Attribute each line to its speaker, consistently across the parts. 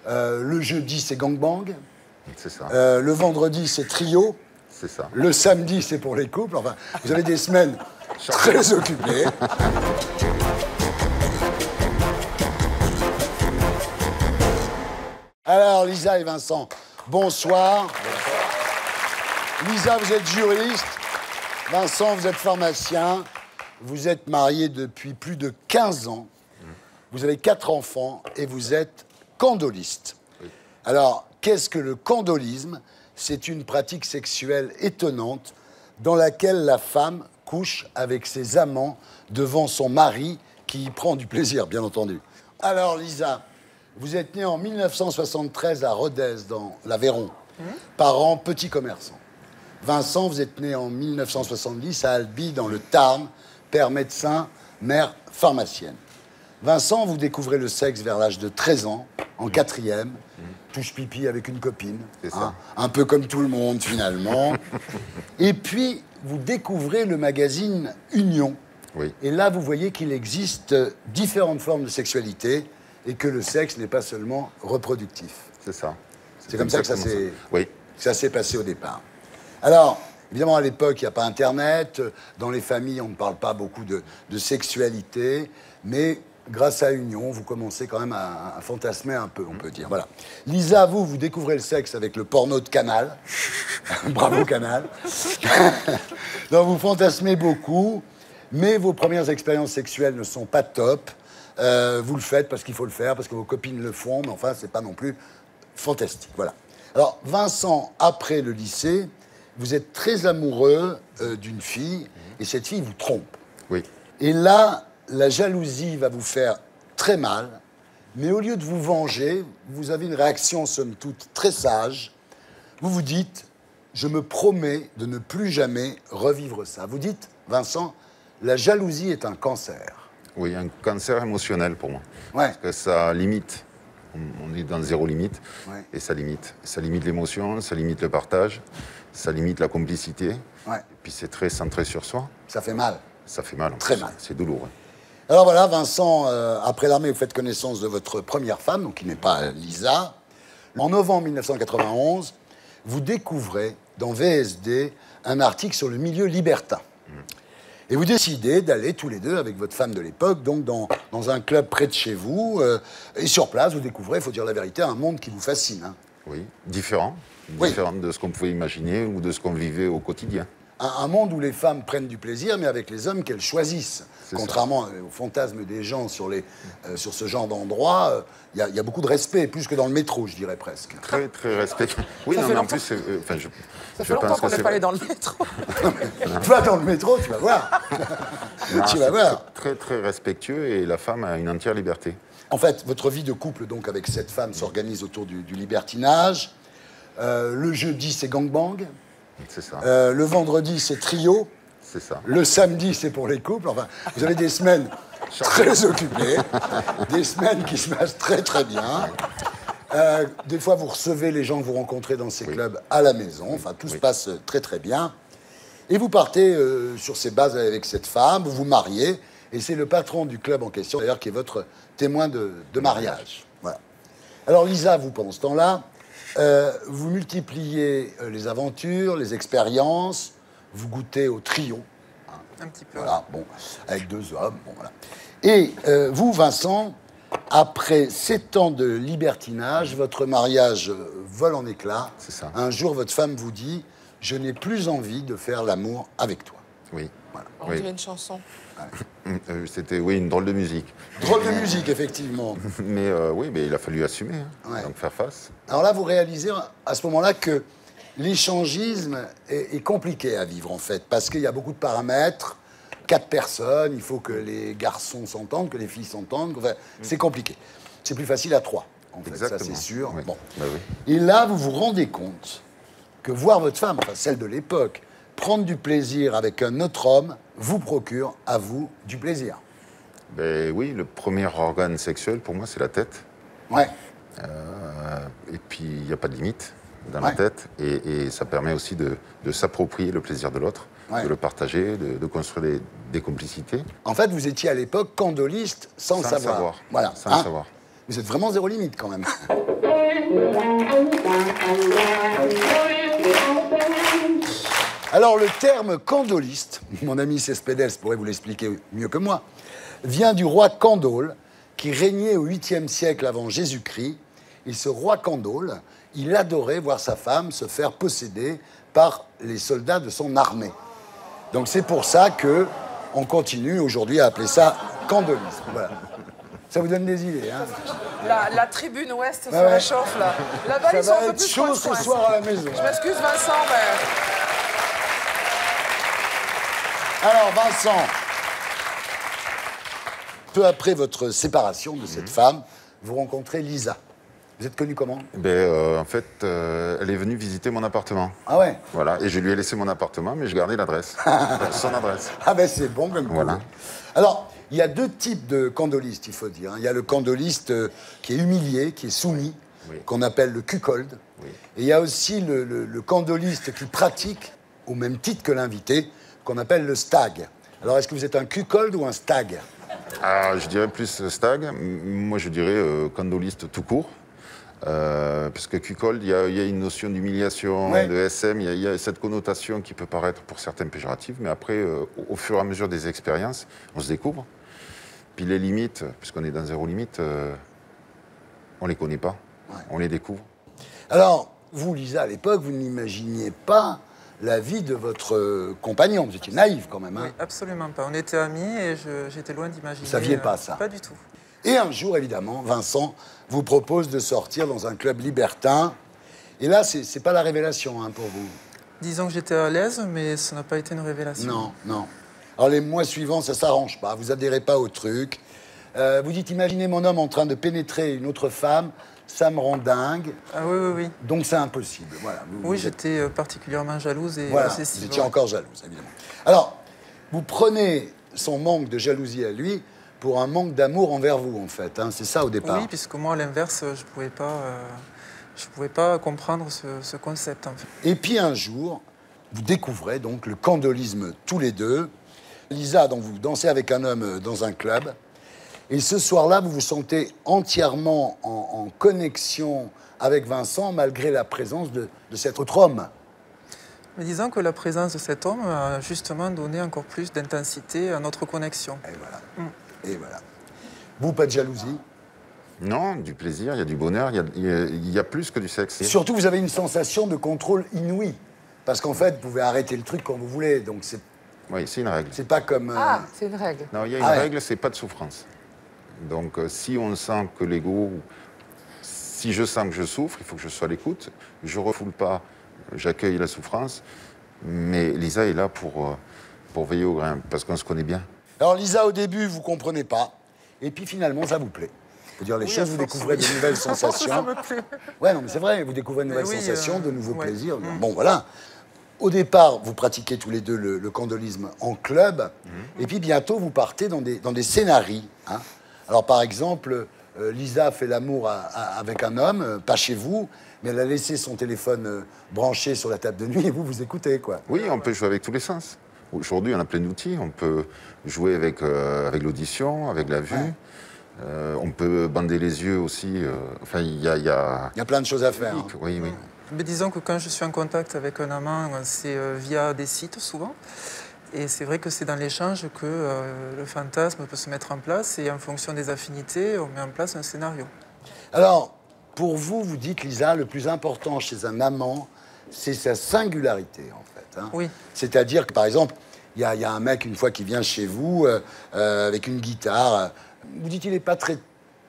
Speaker 1: Le jeudi, c'est gangbang.
Speaker 2: C'est ça.
Speaker 1: Le vendredi, c'est trio.
Speaker 2: C'est ça.
Speaker 1: Le samedi, c'est pour les couples. Enfin, vous avez des semaines très occupées. Alors, Lisa et Vincent, bonsoir. Lisa, vous êtes juriste. Vincent, vous êtes pharmacien. Vous êtes marié depuis plus de 15 ans. Vous avez 4 enfants et vous êtes candoliste. Oui. Alors, qu'est-ce que le candolisme? C'est une pratique sexuelle étonnante dans laquelle la femme couche avec ses amants devant son mari qui y prend du plaisir, bien entendu. Alors, Lisa, vous êtes née en 1973 à Rodez, dans l'Aveyron. Parents petits commerçants. Vincent, vous êtes né en 1970 à Albi, dans le Tarn, père médecin, mère pharmacienne. Vincent, vous découvrez le sexe vers l'âge de 13 ans, en 4e, touche pipi avec une copine, hein, un peu comme tout le monde finalement. Et puis, vous découvrez le magazine Union. Oui. Et là, vous voyez qu'il existe différentes formes de sexualité et que le sexe n'est pas seulement reproductif.
Speaker 2: C'est ça.
Speaker 1: C'est comme ça que ça s'est passé au départ. Alors, évidemment, à l'époque, il n'y a pas Internet. Dans les familles, on ne parle pas beaucoup de sexualité. Mais grâce à Union, vous commencez quand même à fantasmer un peu, on peut dire. Voilà. Lisa, vous découvrez le sexe avec le porno de Canal. Bravo, Canal. Donc, vous fantasmez beaucoup. Mais vos premières expériences sexuelles ne sont pas top. Vous le faites parce qu'il faut le faire, parce que vos copines le font. Mais enfin, c'est pas non plus fantastique. Voilà. Alors, Vincent, après le lycée, vous êtes très amoureux d'une fille, et cette fille vous trompe. Oui. Et là, la jalousie va vous faire très mal, mais au lieu de vous venger, vous avez une réaction, somme toute, très sage. Vous vous dites, je me promets de ne plus jamais revivre ça. Vous dites, Vincent, la jalousie est un cancer.
Speaker 2: Oui, un cancer émotionnel pour moi.
Speaker 1: Ouais.
Speaker 2: Parce que ça limite. On est dans zéro limite, et ça limite. Ça limite l'émotion, ça limite le partage, ça limite la complicité. Ouais. Et puis c'est très centré sur soi.
Speaker 1: Ça fait mal.
Speaker 2: Ça fait mal.
Speaker 1: Très mal.
Speaker 2: C'est douloureux.
Speaker 1: Alors voilà, Vincent, après l'armée, vous faites connaissance de votre première femme, donc qui n'est pas Lisa. En novembre 1991, vous découvrez dans VSD un article sur le milieu libertin. Et vous décidez d'aller tous les deux avec votre femme de l'époque, donc dans un club près de chez vous. Et sur place, vous découvrez, il faut dire la vérité, un monde qui vous fascine. Hein.
Speaker 2: Oui, différent. Différent de ce qu'on pouvait imaginer ou de ce qu'on vivait au quotidien.
Speaker 1: Un monde où les femmes prennent du plaisir, mais avec les hommes qu'elles choisissent. Contrairement au fantasme des gens sur ce genre d'endroit, il y a beaucoup de respect, plus que dans le métro, je dirais presque.
Speaker 2: Très, très respectueux. Oui, non, mais en plus,
Speaker 3: ça fait longtemps qu'on n'est pas allé dans le métro.
Speaker 1: Tu vas dans le métro, tu vas voir. Tu vas voir.
Speaker 2: Très, très respectueux et la femme a une entière liberté.
Speaker 1: En fait, votre vie de couple donc avec cette femme s'organise autour du libertinage. Le jeudi, c'est gangbang.
Speaker 2: C'est ça.
Speaker 1: Le vendredi, c'est trio.
Speaker 2: C'est ça.
Speaker 1: Le samedi, c'est pour les couples. Enfin, vous avez des semaines très occupées, des semaines qui se passent très, très bien. Des fois, vous recevez les gens que vous rencontrez dans ces clubs à la maison. Enfin, tout se passe très, très bien. Et vous partez sur ces bases avec cette femme, vous vous mariez, et c'est le patron du club en question, d'ailleurs, qui est votre témoin de mariage. Voilà. Alors, Lisa, vous, pendant ce temps-là, vous multipliez les aventures, les expériences, vous goûtez au trio. Hein.
Speaker 3: Un petit peu.
Speaker 1: Voilà, bon, avec 2 hommes, bon, voilà. Et vous, Vincent, après 7 ans de libertinage, votre mariage vole en éclats.
Speaker 2: C'est ça.
Speaker 1: Un jour, votre femme vous dit « Je n'ai plus envie de faire l'amour avec toi ».
Speaker 2: Oui.
Speaker 3: Voilà. On dirait une chanson.
Speaker 2: C'était, une drôle de musique.
Speaker 1: Drôle de musique, effectivement.
Speaker 2: Mais mais il a fallu assumer, donc faire face.
Speaker 1: Alors là, vous réalisez à ce moment-là que l'échangisme est compliqué à vivre, en fait, parce qu'il y a beaucoup de paramètres, 4 personnes, il faut que les garçons s'entendent, que les filles s'entendent, enfin, c'est compliqué. C'est plus facile à 3, en fait,
Speaker 2: exactement.
Speaker 1: Ça c'est sûr.
Speaker 2: Oui.
Speaker 1: Bon.
Speaker 2: Bah oui.
Speaker 1: Et là, vous vous rendez compte que voir votre femme, enfin celle de l'époque, prendre du plaisir avec un autre homme vous procure, à vous, du plaisir.
Speaker 2: Ben oui, le premier organe sexuel, pour moi, c'est la tête.
Speaker 1: Ouais.
Speaker 2: Et puis, il n'y a pas de limite dans la tête. Et ça permet aussi de s'approprier le plaisir de l'autre, de le partager, de construire des complicités.
Speaker 1: En fait, vous étiez à l'époque candoliste sans le savoir. Voilà.
Speaker 2: Sans le savoir.
Speaker 1: Vous êtes vraiment zéro limite, quand même. Alors, le terme candoliste, mon ami Cespedes pourrait vous l'expliquer mieux que moi, vient du roi Candole, qui régnait au 8e siècle avant Jésus-Christ. Et ce roi Candole, il adorait voir sa femme se faire posséder par les soldats de son armée. Donc c'est pour ça que on continue aujourd'hui à appeler ça candolisme. Voilà. Ça vous donne des idées, hein?
Speaker 3: La tribune ouest se réchauffe, là. Là-bas, ils sont un peu plus
Speaker 1: chaud ce soir à la maison.
Speaker 3: Je m'excuse, Vincent, mais...
Speaker 1: Alors, Vincent, peu après votre séparation de cette femme, vous rencontrez Lisa. Vous êtes connu comment?
Speaker 2: En fait, elle est venue visiter mon appartement.
Speaker 1: Ah ouais?
Speaker 2: Voilà, et je lui ai laissé mon appartement, mais je gardais l'adresse, son adresse.
Speaker 1: Ah ben c'est bon comme
Speaker 2: voilà.
Speaker 1: Alors, il y a deux types de candolistes, il faut dire. Il y a le candoliste qui est humilié, qui est soumis, qu'on appelle le cuckold. Oui. Et il y a aussi le candoliste qui pratique, au même titre que l'invité, qu'on appelle le stag. Alors, est-ce que vous êtes un cuckold ou un stag?
Speaker 2: Je dirais plus stag. Moi, je dirais candoliste tout court. Parce que cuckold, il y a une notion d'humiliation, de SM, il y a cette connotation qui peut paraître pour certains péjorative, mais après, au fur et à mesure des expériences, on se découvre. Puis les limites, puisqu'on est dans zéro limite, on les connaît pas, on les découvre. Alors, vous, Lisa, à l'époque, vous n'imaginiez pas la vie de votre compagnon. Vous étiez naïve quand même. Hein?
Speaker 3: Oui, absolument pas. On était amis et j'étais loin d'imaginer.
Speaker 1: Vous saviez pas ça?
Speaker 3: Pas du tout.
Speaker 1: Et un jour, évidemment, Vincent vous propose de sortir dans un club libertin. Et là, c'est pas la révélation hein, pour vous.
Speaker 3: Disons que j'étais à l'aise, mais ça n'a pas été une révélation.
Speaker 1: Non, non. Alors les mois suivants, ça s'arrange pas. Vous adhérez pas au truc. Vous dites, imaginez mon homme en train de pénétrer une autre femme. Ça me rend dingue.
Speaker 3: Ah oui, oui, oui.
Speaker 1: Donc c'est impossible. Voilà,
Speaker 3: oui, j'étais particulièrement jalouse et
Speaker 1: voilà,
Speaker 3: obsessive.
Speaker 1: Vous étiez encore jalouse, évidemment. Alors, vous prenez son manque de jalousie à lui pour un manque d'amour envers vous, en fait. Hein, c'est ça au départ.
Speaker 3: Oui, puisque moi, à l'inverse, je pouvais pas comprendre ce concept, en fait.
Speaker 1: Et puis un jour, vous découvrez donc le candolisme tous les deux. Lisa, donc vous dansez avec un homme dans un club. Et ce soir-là, vous vous sentez entièrement en connexion avec Vincent, malgré la présence de cet autre homme.
Speaker 3: Mais disons que la présence de cet homme a justement donné encore plus d'intensité à notre connexion.
Speaker 1: Et voilà. Et voilà. Vous, pas de jalousie?
Speaker 2: Non, du plaisir, il y a du bonheur, il y a plus que du sexe.
Speaker 1: Et surtout, vous avez une sensation de contrôle inouïe. Parce qu'en fait, vous pouvez arrêter le truc quand vous voulez. Donc c'est...
Speaker 2: Oui, c'est une règle.
Speaker 1: C'est pas comme...
Speaker 3: Ah, c'est une règle.
Speaker 2: Non, il y a une règle, c'est pas de souffrance. Donc si on sent que l'ego... Si je sens que je souffre, il faut que je sois à l'écoute. Je ne refoule pas, j'accueille la souffrance. Mais Lisa est là pour veiller au grain, parce qu'on se connaît bien.
Speaker 1: Alors Lisa, au début, vous ne comprenez pas. Et puis finalement, ça vous plaît. Faut dire les choses, vous découvrez de nouvelles sensations.
Speaker 3: Ça me plaît.
Speaker 1: Ouais, non, mais c'est vrai, vous découvrez de nouvelles sensations, de nouveaux plaisirs. Bon, voilà. Au départ, vous pratiquez tous les deux le candolisme en club. Et puis bientôt, vous partez dans des scénarios. Hein. Alors par exemple... Lisa fait l'amour avec un homme, pas chez vous, mais elle a laissé son téléphone branché sur la table de nuit et vous écoutez, quoi.
Speaker 2: Oui, on peut jouer avec tous les sens. Aujourd'hui, on a plein d'outils. On peut jouer avec l'audition, avec la vue. On peut bander les yeux aussi. Enfin, il y a
Speaker 1: plein de choses à faire. Hein.
Speaker 2: Oui, oui.
Speaker 3: Mais disons que quand je suis en contact avec un amant, c'est via des sites souvent. Et c'est vrai que c'est dans l'échange que le fantasme peut se mettre en place et en fonction des affinités, on met en place un scénario.
Speaker 1: Alors, pour vous, vous dites, Lisa, le plus important chez un amant, c'est sa singularité, en fait. Hein.
Speaker 3: Oui.
Speaker 1: C'est-à-dire que, par exemple, il y a un mec, une fois, qui vient chez vous avec une guitare. Vous dites qu'il n'est pas très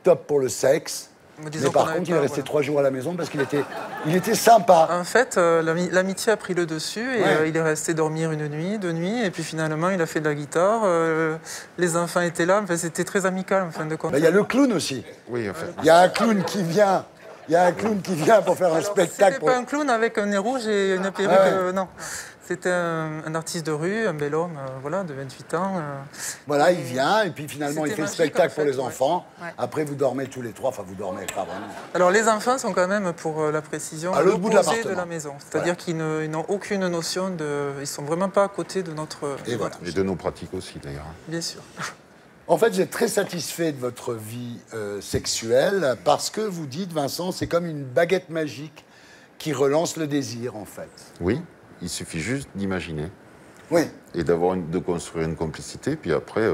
Speaker 1: top pour le sexe. Mais par contre, il est resté 3 jours à la maison parce qu'il était sympa.
Speaker 3: En fait, l'amitié a pris le dessus et il est resté dormir une nuit, 2 nuits, et puis finalement, il a fait de la guitare. Les enfants étaient là, enfin, c'était très amical en fin de compte.
Speaker 1: Il y a le clown aussi.
Speaker 2: Oui, en fait.
Speaker 1: Il y a un clown qui vient. Il y a un clown qui vient pour faire un spectacle.
Speaker 3: C'était pas un clown avec un nez rouge et une perruque, non. C'était un artiste de rue, un bel homme, voilà, de 28 ans.
Speaker 1: Voilà, il vient et puis finalement il fait le spectacle pour les enfants.
Speaker 3: Ouais.
Speaker 1: Après vous dormez tous les trois, enfin vous dormez pas vraiment.
Speaker 3: Alors les enfants sont quand même, pour la précision,
Speaker 1: à l'autre bout de
Speaker 3: l'opposé de la maison. C'est-à-dire qu'ils n'ont aucune notion de... Ils sont vraiment pas à côté de notre...
Speaker 1: Et voilà.
Speaker 2: Et de nos pratiques aussi d'ailleurs.
Speaker 3: Bien sûr.
Speaker 1: En fait, vous êtes très satisfait de votre vie sexuelle parce que vous dites, Vincent, c'est comme une baguette magique qui relance le désir, en fait.
Speaker 2: Oui, il suffit juste d'imaginer.
Speaker 1: Oui.
Speaker 2: Et de construire une complicité, puis après,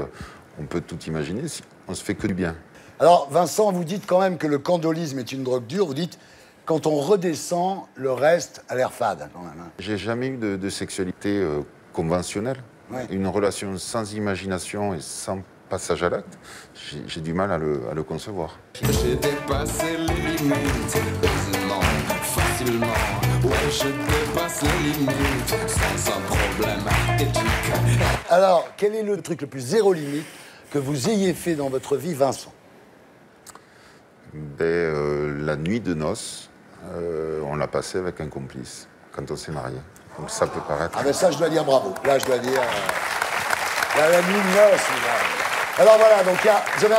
Speaker 2: on peut tout imaginer, si on se fait que du bien.
Speaker 1: Alors, Vincent, vous dites quand même que le candolisme est une drogue dure. Vous dites, quand on redescend, le reste a l'air fade, quand même. Hein.
Speaker 2: J'ai jamais eu de sexualité conventionnelle.
Speaker 1: Ouais.
Speaker 2: Une relation sans imagination et sans passage à l'acte, j'ai du mal à le concevoir.
Speaker 4: J'ai dépassé les limites, aisément, facilement. Ouais, je dépasse les limites, sans un problème éthique.
Speaker 1: Alors, quel est le truc le plus zéro limite que vous ayez fait dans votre vie, Vincent?
Speaker 2: La nuit de noces, on l'a passée avec un complice, quand on s'est marié. Donc ça peut paraître...
Speaker 1: Ah ben ça, je dois dire bravo. Là, je dois dire... la nuit de noces, là. Alors voilà, donc vous avez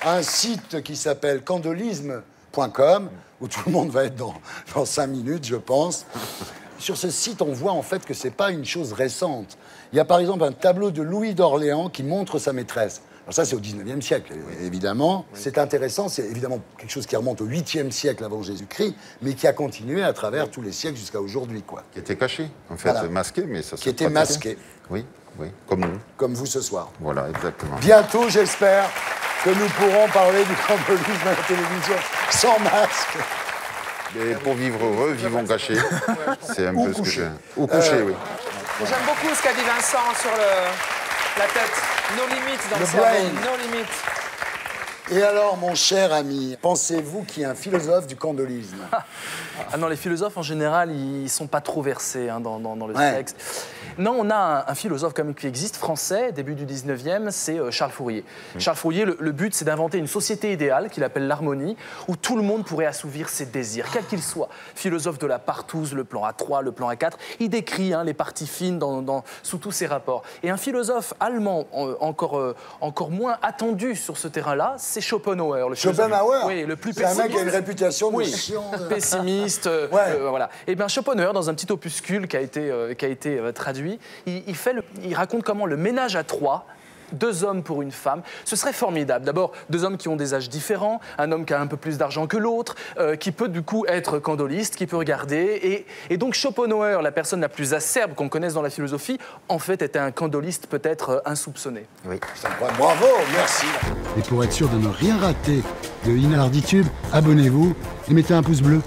Speaker 1: un site qui s'appelle candolisme.com, où tout le monde va être dans 5 minutes, je pense. Sur ce site, on voit en fait que c'est pas une chose récente. Il y a par exemple un tableau de Louis d'Orléans qui montre sa maîtresse. Alors ça, c'est au 19e siècle, évidemment. Oui. C'est intéressant, c'est évidemment quelque chose qui remonte au 8e siècle avant Jésus-Christ, mais qui a continué à travers tous les siècles jusqu'à aujourd'hui, quoi.
Speaker 2: Qui était caché, en fait, voilà. Masqué, mais ça se
Speaker 1: qui était masqué.
Speaker 2: Oui, oui, comme nous.
Speaker 1: Comme vous ce soir.
Speaker 2: Voilà, exactement.
Speaker 1: Bientôt, j'espère que nous pourrons parler du candolisme à la télévision sans masque.
Speaker 2: Et pour vivre heureux, vivons cachés. C'est un peu ce que j'ai. Ou couché, oui.
Speaker 3: J'aime beaucoup ce qu'a dit Vincent sur la tête. No limites dans le cerveau. No limites.
Speaker 1: Et alors, mon cher ami, pensez-vous qu'il y a un philosophe du candolisme?
Speaker 5: Ah non, les philosophes, en général, ils sont pas trop versés hein, dans le sexe. Non, on a un philosophe quand même qui existe, français, début du 19e, c'est Charles Fourier. Charles Fourier, le but, c'est d'inventer une société idéale qu'il appelle l'harmonie, où tout le monde pourrait assouvir ses désirs, quels qu'ils soient. Philosophe de la partouze, le plan A3, le plan A4, il décrit hein, les parties fines sous tous ses rapports. Et un philosophe allemand, encore moins attendu sur ce terrain-là, c'est Schopenhauer.
Speaker 1: Schopenhauer.
Speaker 5: Oui, le plus
Speaker 1: pessimiste. C'est un mec qui a une réputation de chiant.
Speaker 5: Pessimiste. Voilà. Et bien Schopenhauer, dans un petit opuscule qui a été traduit, il raconte comment le ménage à 3, 2 hommes pour une femme, ce serait formidable. D'abord, 2 hommes qui ont des âges différents, un homme qui a un peu plus d'argent que l'autre, qui peut du coup être candoliste, qui peut regarder. Et donc Schopenhauer, la personne la plus acerbe qu'on connaisse dans la philosophie, en fait était un candoliste peut-être insoupçonné.
Speaker 1: Oui, bravo, merci.
Speaker 6: Et pour être sûr de ne rien rater de Inarditube, abonnez-vous et mettez un pouce bleu.